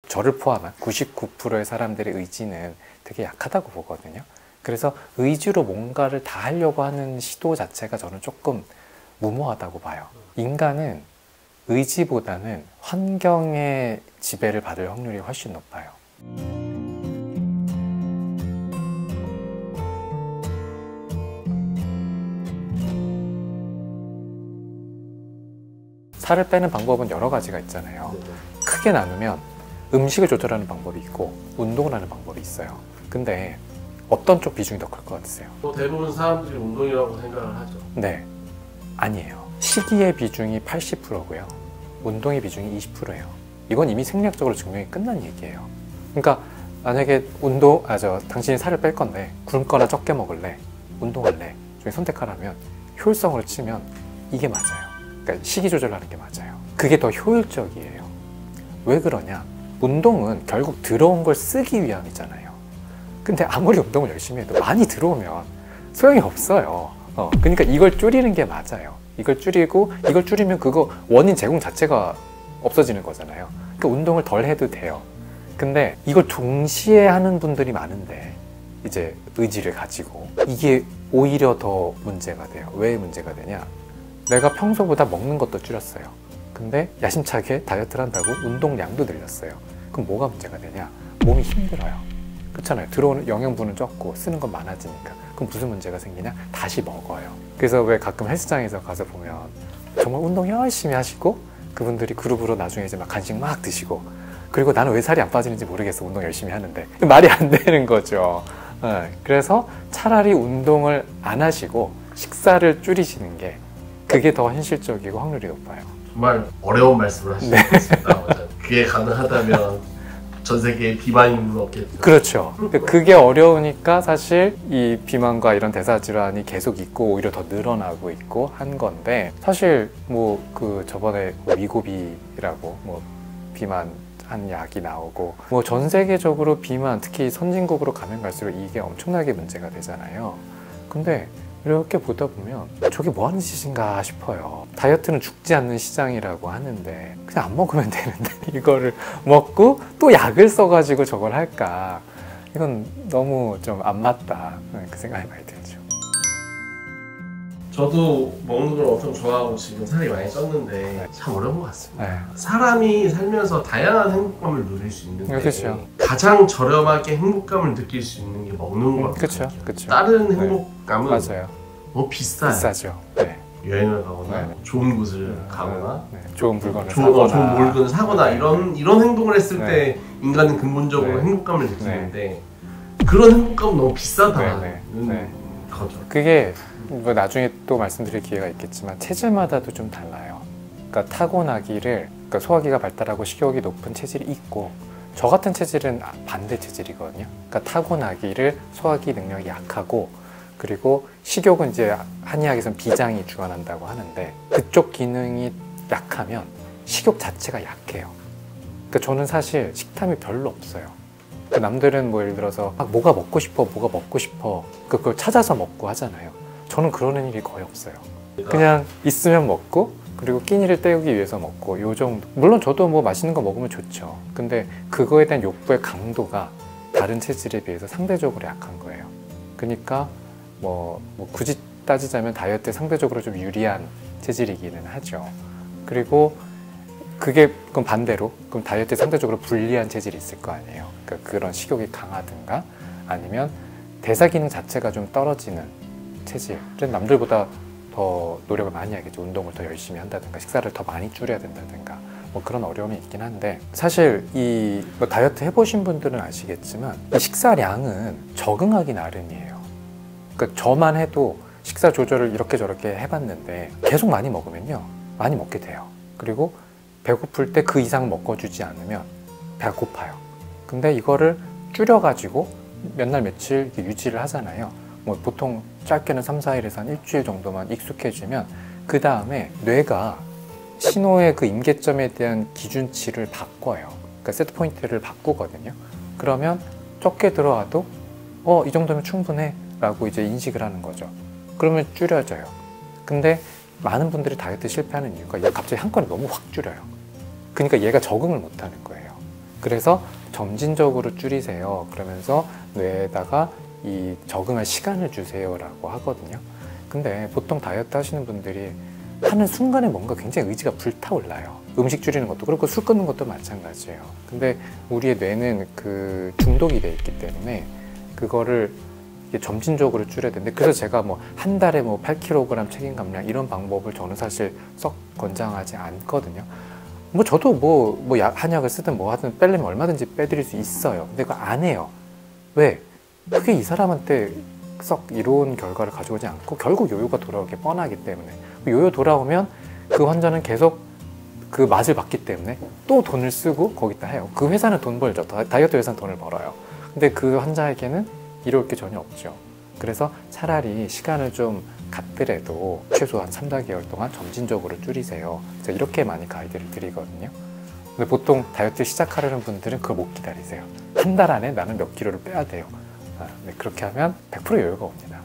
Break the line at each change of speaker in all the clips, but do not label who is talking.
저를 포함한 99%의 사람들의 의지는 되게 약하다고 보거든요. 그래서 의지로 뭔가를 다 하려고 하는 시도 자체가 저는 조금 무모하다고 봐요. 인간은 의지보다는 환경의 지배를 받을 확률이 훨씬 높아요. 살을 빼는 방법은 여러 가지가 있잖아요. 크게 나누면 음식을 조절하는 방법이 있고 운동을 하는 방법이 있어요. 근데 어떤 쪽 비중이 더 클 것 같으세요?
대부분 사람들이 운동이라고 생각을 하죠.
네, 아니에요. 식이의 비중이 80%고요. 운동의 비중이 20%예요. 이건 이미 생리학적으로 증명이 끝난 얘기예요. 그러니까 만약에 당신이 살을 뺄 건데 굶거나 적게 먹을래, 운동할래 중에 선택하라면 효율성으로 치면 이게 맞아요. 그러니까 식이 조절하는 게 맞아요. 그게 더 효율적이에요. 왜 그러냐? 운동은 결국 들어온 걸 쓰기 위함이잖아요. 근데 아무리 운동을 열심히 해도 많이 들어오면 소용이 없어요. 그러니까 이걸 줄이는 게 맞아요. 이걸 줄이면 그거 원인 제공 자체가 없어지는 거잖아요. 그러니까 운동을 덜 해도 돼요. 근데 이걸 동시에 하는 분들이 많은데 이제 의지를 가지고 이게 오히려 더 문제가 돼요. 왜 문제가 되냐? 내가 평소보다 먹는 것도 줄였어요. 근데 야심차게 다이어트를 한다고 운동량도 늘렸어요. 그럼 뭐가 문제가 되냐? 몸이 힘들어요. 그렇잖아요. 들어오는 영양분은 적고 쓰는 건 많아지니까. 그럼 무슨 문제가 생기냐? 다시 먹어요. 그래서 왜 가끔 헬스장에서 가서 보면 정말 운동 열심히 하시고 그분들이 그룹으로 나중에 이제 막 간식 막 드시고, 그리고 나는 왜 살이 안 빠지는지 모르겠어. 운동 열심히 하는데. 말이 안 되는 거죠. 그래서 차라리 운동을 안 하시고 식사를 줄이시는 게 그게 더 현실적이고 확률이 높아요.
정말 어려운 말씀을 하시는 것 같습니다. 그게 가능하다면 전 세계에 비만 인구는 없겠죠.
그렇죠. 그게 어려우니까 사실 이 비만과 이런 대사질환이 계속 있고 오히려 더 늘어나고 있고 한 건데, 사실 뭐 그 저번에 위고비라고 뭐 비만 한 약이 나오고 뭐 전 세계적으로 비만, 특히 선진국으로 가면 갈수록 이게 엄청나게 문제가 되잖아요. 근데 이렇게 보다 보면 저게 뭐 하는 짓인가 싶어요. 다이어트는 죽지 않는 시장이라고 하는데 그냥 안 먹으면 되는데 이거를 먹고 또 약을 써가지고 저걸 할까? 이건 너무 좀 안 맞다, 그 생각이 많이 들죠.
저도 먹는 걸 엄청 좋아하고 지금 살이 많이 쪘는데 참 어려운 것 같습니다.
네.
사람이 살면서 다양한 행복감을 누릴 수 있는데
그렇죠.
가장 저렴하게 행복감을 느낄 수 있는 게 먹는 것 같아요.
그렇죠.
다른 행복감은
맞아요.
뭐 비싸요.
비싸죠. 네.
여행을 가거나
네.
좋은 곳을 가거나
좋은 물건을
좋은 물건을 사거나 이런 행동을 했을
네.
때 인간은 근본적으로
네.
행복감을 느끼는데 그런 행복감은 너무 비싸다는 거죠.
그게 뭐 나중에 또 말씀드릴 기회가 있겠지만 체질마다도 좀 달라요. 그러니까 타고나기를, 그러니까 소화기가 발달하고 식욕이 높은 체질이 있고, 저 같은 체질은 반대 체질이거든요. 그러니까 타고나기를 소화기 능력이 약하고, 그리고 식욕은 이제 한의학에서는 비장이 주관한다고 하는데 그쪽 기능이 약하면 식욕 자체가 약해요. 그러니까 저는 사실 식탐이 별로 없어요. 그러니까 남들은 뭐 예를 들어서 뭐가 먹고 싶어 그걸 찾아서 먹고 하잖아요. 저는 그러는 일이 거의 없어요. 그냥 있으면 먹고, 그리고 끼니를 때우기 위해서 먹고, 요 정도. 물론 저도 뭐 맛있는 거 먹으면 좋죠. 근데 그거에 대한 욕구의 강도가 다른 체질에 비해서 상대적으로 약한 거예요. 그러니까 뭐 굳이 따지자면 다이어트에 상대적으로 좀 유리한 체질이기는 하죠. 그리고 그럼 반대로 그럼 다이어트에 상대적으로 불리한 체질이 있을 거 아니에요. 그러니까 그런 식욕이 강하든가 아니면 대사 기능 자체가 좀 떨어지는 체질은 남들보다 더 노력을 많이 하겠죠. 운동을 더 열심히 한다든가 식사를 더 많이 줄여야 된다든가 뭐 그런 어려움이 있긴 한데, 사실 이 뭐 다이어트 해보신 분들은 아시겠지만 이 식사량은 적응하기 나름이에요. 그러니까 저만 해도 식사 조절을 이렇게 저렇게 해봤는데 계속 많이 먹으면요, 많이 먹게 돼요. 그리고 배고플 때 그 이상 먹어주지 않으면 배가 고파요. 근데 이거를 줄여가지고 몇 날 며칠 유지를 하잖아요. 뭐 보통 짧게는 3, 4일에서 한 일주일 정도만 익숙해지면 그 다음에 뇌가 신호의 그 임계점에 대한 기준치를 바꿔요. 그러니까 세트 포인트를 바꾸거든요. 그러면 적게 들어와도 이 정도면 충분해 라고 이제 인식을 하는 거죠. 그러면 줄여져요. 근데 많은 분들이 다이어트 실패하는 이유가 얘가 갑자기 한 건에 너무 확 줄여요. 그러니까 얘가 적응을 못 하는 거예요. 그래서 점진적으로 줄이세요. 그러면서 뇌에다가 이 적응할 시간을 주세요라고 하거든요. 근데 보통 다이어트 하시는 분들이 하는 순간에 뭔가 굉장히 의지가 불타올라요. 음식 줄이는 것도 그렇고 술 끊는 것도 마찬가지예요. 근데 우리의 뇌는 그 중독이 돼 있기 때문에 그거를 이게 점진적으로 줄여야 되는데, 그래서 제가 뭐 한 달에 뭐 8kg 책임 감량 이런 방법을 저는 사실 썩 권장하지 않거든요. 뭐 저도 뭐 한약을 쓰든 뭐 하든 빼려면 얼마든지 빼드릴 수 있어요. 근데 그거 안 해요. 왜? 그게 이 사람한테 썩 이로운 결과를 가져오지 않고 결국 요요가 돌아오기 뻔하기 때문에, 요요 돌아오면 그 환자는 계속 그 맛을 봤기 때문에 또 돈을 쓰고 거기다 해요. 그 회사는 돈 벌죠. 다이어트 회사는 돈을 벌어요. 근데 그 환자에게는 이로울 게 전혀 없죠. 그래서 차라리 시간을 좀 갖더라도 최소한 3~4개월 동안 점진적으로 줄이세요. 제가 이렇게 많이 가이드를 드리거든요. 근데 보통 다이어트 시작하려는 분들은 그걸 못 기다리세요. 한 달 안에 나는 몇 킬로를 빼야 돼요. 네, 그렇게 하면 100% 여유가 옵니다.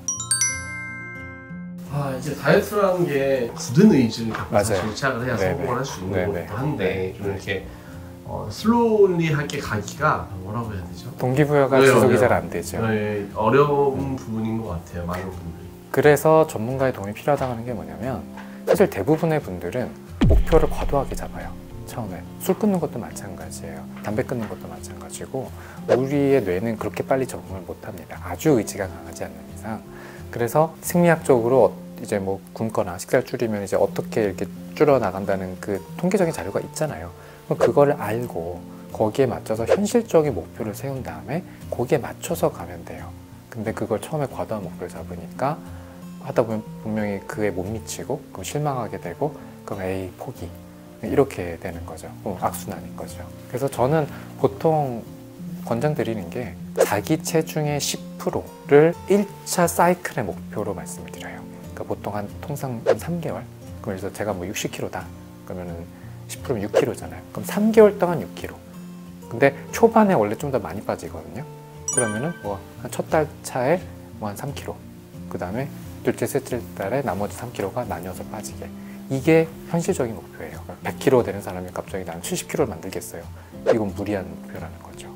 이제 다이어트라는 게 굳은 의지를 갖고
맞아요.
사실 시작을 해야
네네.
성공을 할 수 있는
네네.
것도 한데, 좀 이렇게 슬로우리하게 가기가 뭐라고 해야 되죠?
동기부여가 지속이 잘 안 되죠.
네, 어려운 부분인 것 같아요, 많은 분들이.
그래서 전문가의 도움이 필요하다고 하는 게 뭐냐면, 사실 대부분의 분들은 목표를 과도하게 잡아요. 처음에 술 끊는 것도 마찬가지예요. 담배 끊는 것도 마찬가지고, 우리의 뇌는 그렇게 빨리 적응을 못합니다. 아주 의지가 강하지 않는 이상. 그래서 생리학적으로 이제 뭐 굶거나 식사를 줄이면 이제 어떻게 이렇게 줄여 나간다는 그 통계적인 자료가 있잖아요. 그럼 그거를 알고 거기에 맞춰서 현실적인 목표를 세운 다음에 거기에 맞춰서 가면 돼요. 근데 그걸 처음에 과도한 목표를 잡으니까 하다 보면 분명히 그에 못 미치고 그럼 실망하게 되고, 그럼 에이 포기, 이렇게 되는 거죠. 악순환인 거죠. 그래서 저는 보통 권장드리는 게 자기 체중의 10%를 1차 사이클의 목표로 말씀을 드려요. 그러니까 보통 통상 한 3개월. 그래서 제가 뭐 60kg다. 그러면은 10%면 6kg잖아요. 그럼 3개월 동안 6kg. 근데 초반에 원래 좀 더 많이 빠지거든요. 그러면은 뭐 한 첫 달 차에 뭐 한 3kg. 그 다음에 둘째, 셋째 달에 나머지 3kg가 나뉘어서 빠지게. 이게 현실적인 목표예요. 100kg 되는 사람이 갑자기 나는 70kg를 만들겠어요. 이건 무리한 목표라는 거죠.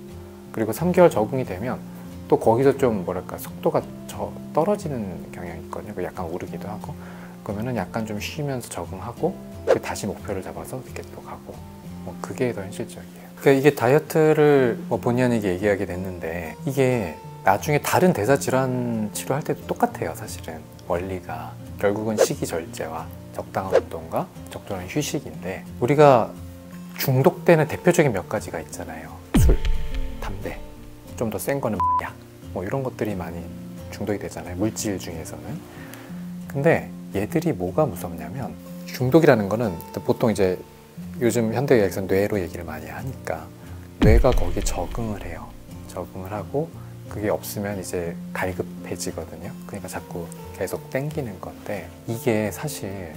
그리고 3개월 적응이 되면 또 거기서 좀 뭐랄까 속도가 떨어지는 경향이 있거든요. 약간 오르기도 하고. 그러면은 약간 좀 쉬면서 적응하고 다시 목표를 잡아서 이렇게 또 가고, 뭐 그게 더 현실적이에요. 그러니까 이게 다이어트를 뭐 본의 아니게 얘기하게 됐는데, 이게 나중에 다른 대사 질환 치료할 때도 똑같아요. 사실은 원리가 결국은 식이 절제와 적당한 운동과 적절한 휴식인데, 우리가 중독되는 대표적인 몇 가지가 있잖아요. 술, 담배, 좀 더 센 거는 약, 뭐 이런 것들이 많이 중독이 되잖아요. 물질 중에서는. 근데 얘들이 뭐가 무섭냐면, 중독이라는 거는 보통 이제 요즘 현대의학에서는 뇌로 얘기를 많이 하니까 뇌가 거기에 적응을 해요. 적응을 하고 그게 없으면 이제 갈급해지거든요. 그러니까 자꾸 계속 땡기는 건데, 이게 사실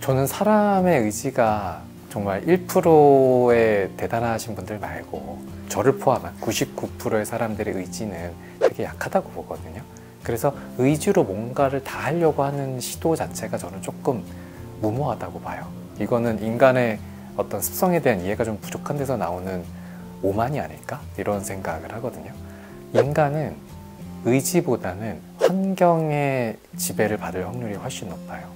저는 사람의 의지가 정말 1%의 대단하신 분들 말고 저를 포함한 99%의 사람들의 의지는 되게 약하다고 보거든요. 그래서 의지로 뭔가를 다 하려고 하는 시도 자체가 저는 조금 무모하다고 봐요. 이거는 인간의 어떤 습성에 대한 이해가 좀 부족한 데서 나오는 오만이 아닐까? 이런 생각을 하거든요. 인간은 의지보다는 환경의 지배를 받을 확률이 훨씬 높아요.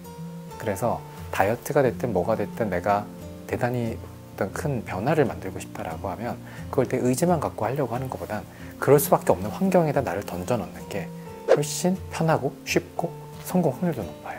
그래서 다이어트가 됐든 뭐가 됐든 내가 대단히 어떤 큰 변화를 만들고 싶다라고 하면 그걸 내 의지만 갖고 하려고 하는 것보단 그럴 수밖에 없는 환경에다 나를 던져 넣는 게 훨씬 편하고 쉽고 성공 확률도 높아요.